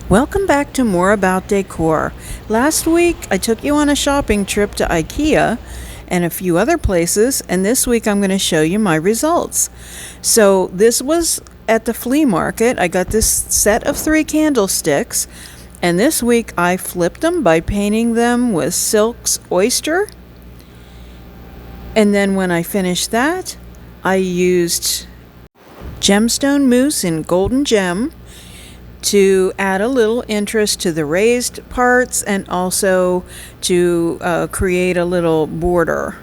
Welcome back to More About Decor. Last week I took you on a shopping trip to IKEA and a few other places, and this week I'm going to show you my results. So this was at the flea market. I got this set of 3 candlesticks, and this week I flipped them by painting them with Silk's Oyster. And then when I finished that, I used gemstone mousse in Golden Gem to add a little interest to the raised parts and also to create a little border.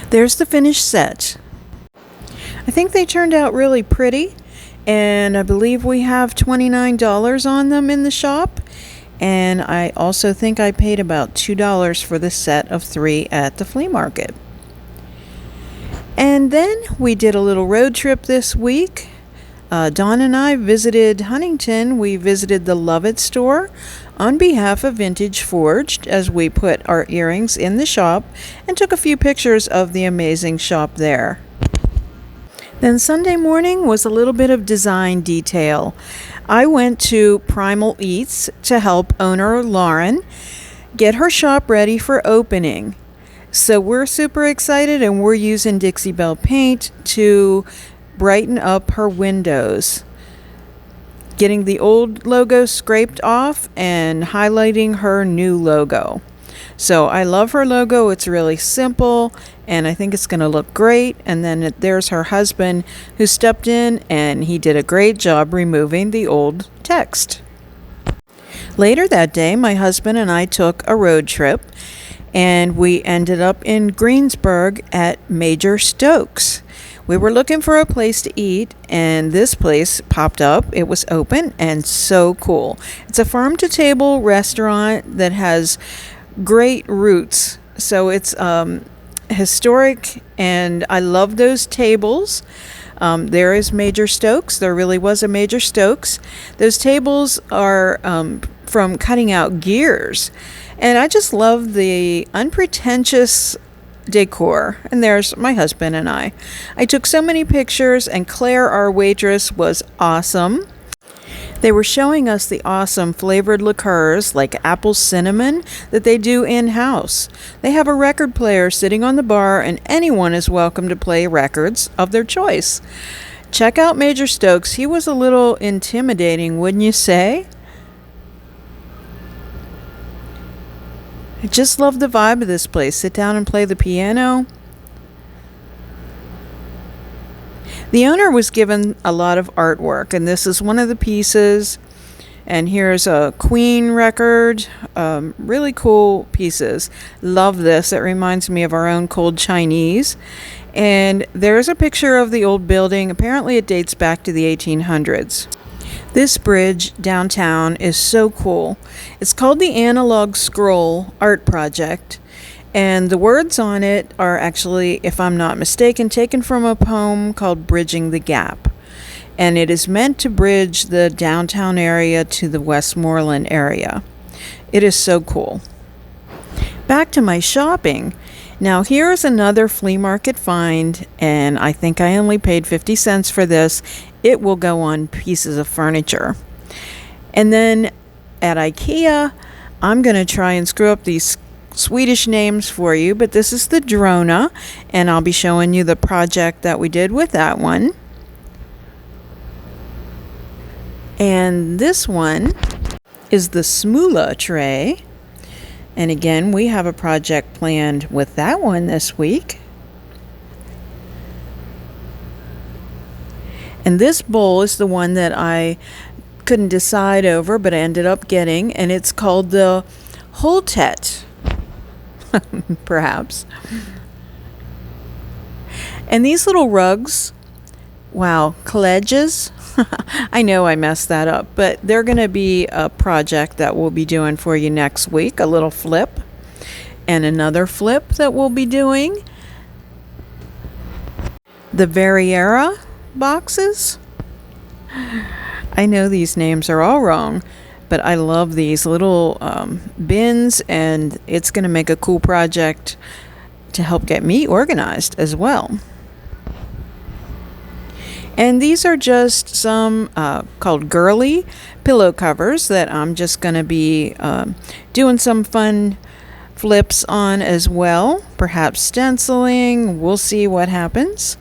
There's the finished set. I think they turned out really pretty, and I believe we have $29 on them in the shop, and I also think I paid about $2 for the set of 3 at the flea market. And then we did a little road trip this week. Dawn and I visited Huntington. We visited the LiQWYD store on behalf of Vintage Forged as we put our earrings in the shop and took a few pictures of the amazing shop there. Then Sunday morning was a little bit of design detail. I went to Primal Eats to help owner Lauren get her shop ready for opening. So we're super excited, and we're using Dixie Belle paint to brighten up her windows, getting the old logo scraped off and highlighting her new logo. So I love her logo. It's really simple, and I think it's going to look great. And then there's her husband who stepped in, and he did a great job removing the old text. Later that day, my husband and I took a road trip, and we ended up in Greensburg at Major Stokes. We were looking for a place to eat, and this place popped up. It was open and so cool. It's a farm-to-table restaurant that has great roots. So it's historic, and I love those tables. There is Major Stokes. There really was a Major Stokes. Those tables are from cutting out gears. And I just love the unpretentious decor. And there's my husband and I. I took so many pictures, and Claire, our waitress, was awesome. They were showing us the awesome flavored liqueurs like apple cinnamon that they do in-house. They have a record player sitting on the bar, and anyone is welcome to play records of their choice. Check out Major Stokes. He was a little intimidating, wouldn't you say? I just love the vibe of this place. Sit down and play the piano. The owner was given a lot of artwork, and this is one of the pieces. And here's a Queen record. Really cool pieces. Love this. It reminds me of our own cold Chinese. And there's a picture of the old building. Apparently it dates back to the 1800s. This bridge downtown is so cool. It's called the Analog Scroll Art Project, and the words on it are actually, if I'm not mistaken, taken from a poem called Bridging the Gap. And it is meant to bridge the downtown area to the Westmoreland area. It is so cool. Back to my shopping. Now here's another flea market find, and I think I only paid 50 cents for this. It will go on pieces of furniture. And then at IKEA, I'm going to try and screw up these Swedish names for you, but this is the Drona, and I'll be showing you the project that we did with that one. And this one is the Smula tray. And again, we have a project planned with that one this week. And this bowl is the one that I couldn't decide over, but I ended up getting, and it's called the Holtet, perhaps. And these little rugs, wow, colleges. I know I messed that up, but they're going to be a project that we'll be doing for you next week, a little flip, and another flip that we'll be doing. The Verriera boxes. I know these names are all wrong, but I love these little bins, and it's going to make a cool project to help get me organized as well. And these are just some called girly pillow covers that I'm just going to be doing some fun flips on as well. Perhaps stenciling. We'll see what happens.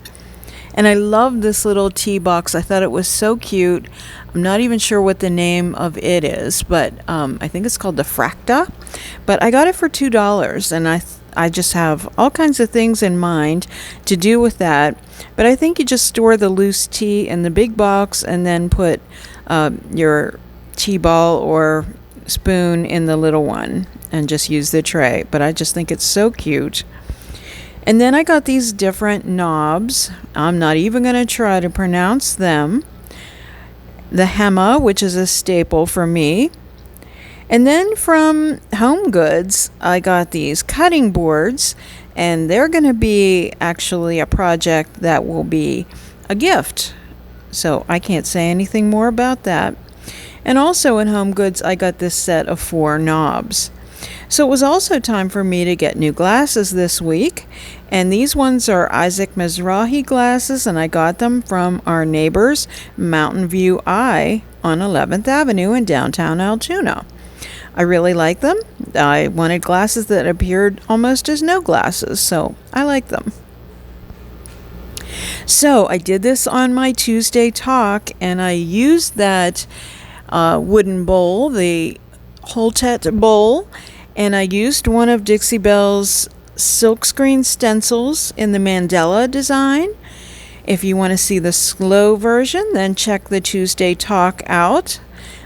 And I love this little tea box. I thought it was so cute. I'm not even sure what the name of it is, but I think it's called the Fracta. But I got it for $2, and I just have all kinds of things in mind to do with that. But I think you just store the loose tea in the big box and then put your tea ball or spoon in the little one and just use the tray. But I just think it's so cute. And then I got these different knobs. I'm not even going to try to pronounce them. The Hema, which is a staple for me. And then from Home Goods, I got these cutting boards, and they're going to be actually a project that will be a gift. So I can't say anything more about that. And also in Home Goods, I got this set of 4 knobs. So it was also time for me to get new glasses this week. And these ones are Isaac Mizrahi glasses, and I got them from our neighbors, Mountain View Eye on 11th Avenue in downtown Altoona. I really like them. I wanted glasses that appeared almost as no glasses, so I like them. So I did this on my Tuesday talk, and I used that wooden bowl, the Holtet bowl, and I used one of Dixie Belle's silkscreen stencils in the Mandela design. If you want to see the slow version, then check the Tuesday talk out.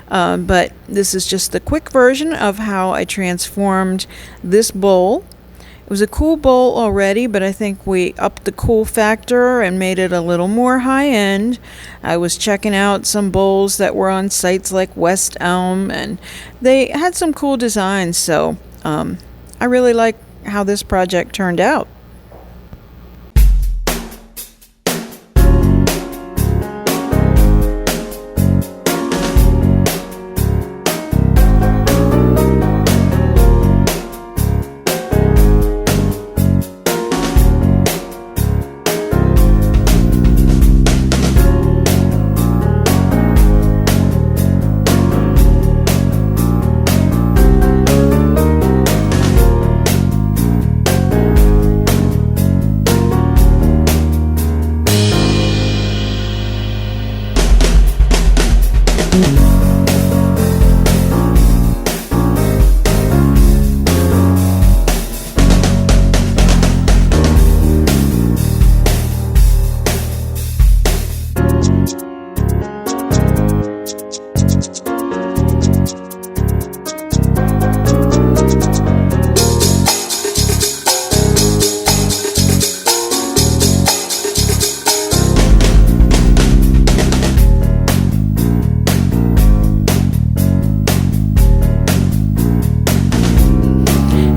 But this is just the quick version of how I transformed this bowl. It was a cool bowl already, but I think we upped the cool factor and made it a little more high-end. I was checking out some bowls that were on sites like West Elm, and they had some cool designs, so I really like how this project turned out.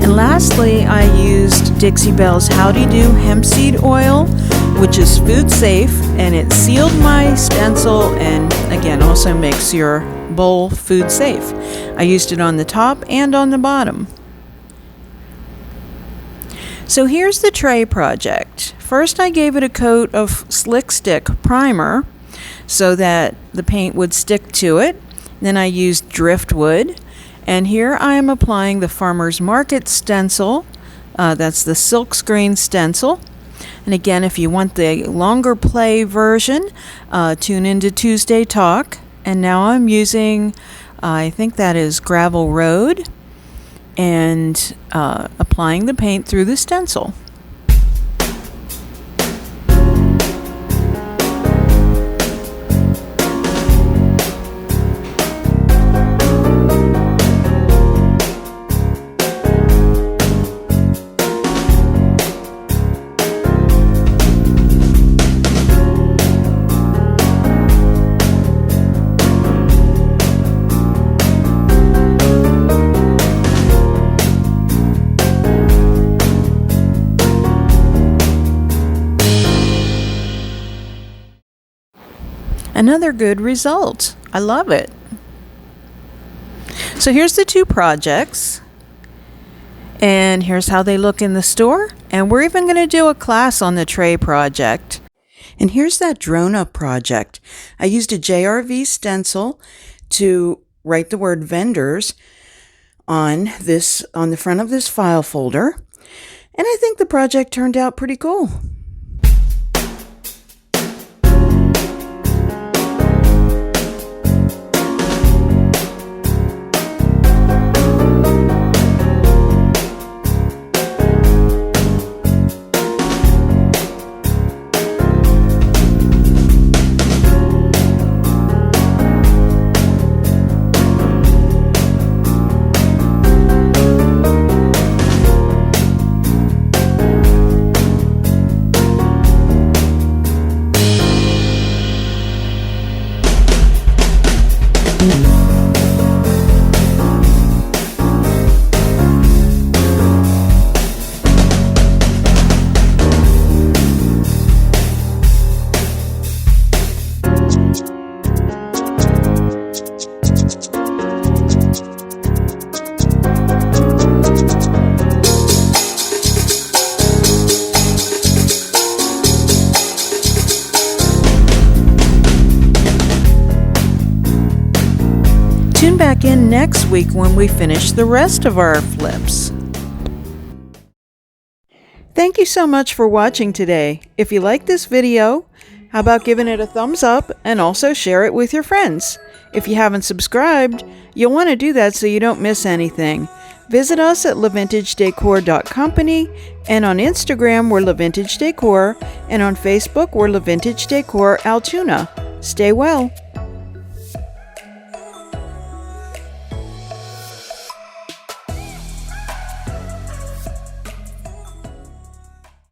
Lastly, I used Dixie Belle's Howdy Do hemp seed oil, which is food safe, and it sealed my stencil and again also makes your bowl food safe. I used it on the top and on the bottom. So here's the tray project. First I gave it a coat of Slick Stick primer so that the paint would stick to it. Then I used driftwood, and here I am applying the Farmer's Market stencil. That's the silkscreen stencil. And again, if you want the longer play version, tune into Tuesday Talk. And now I'm using, I think that is Gravel Road, and applying the paint through the stencil. Another good result. I love it. So here's the two projects, and here's how they look in the store, and we're even going to do a class on the tray project. And here's that drone up project. I used a JRV stencil to write the word vendors on the front of this file folder, and I think the project turned out pretty cool. Tune back in next week when we finish the rest of our flips. Thank you so much for watching today. If you like this video, how about giving it a thumbs up and also share it with your friends? If you haven't subscribed, you'll want to do that so you don't miss anything. Visit us at lavintagedecor.company, and on Instagram we're LaVintage Decor, and on Facebook we're LaVintage Decor Altoona. Stay well.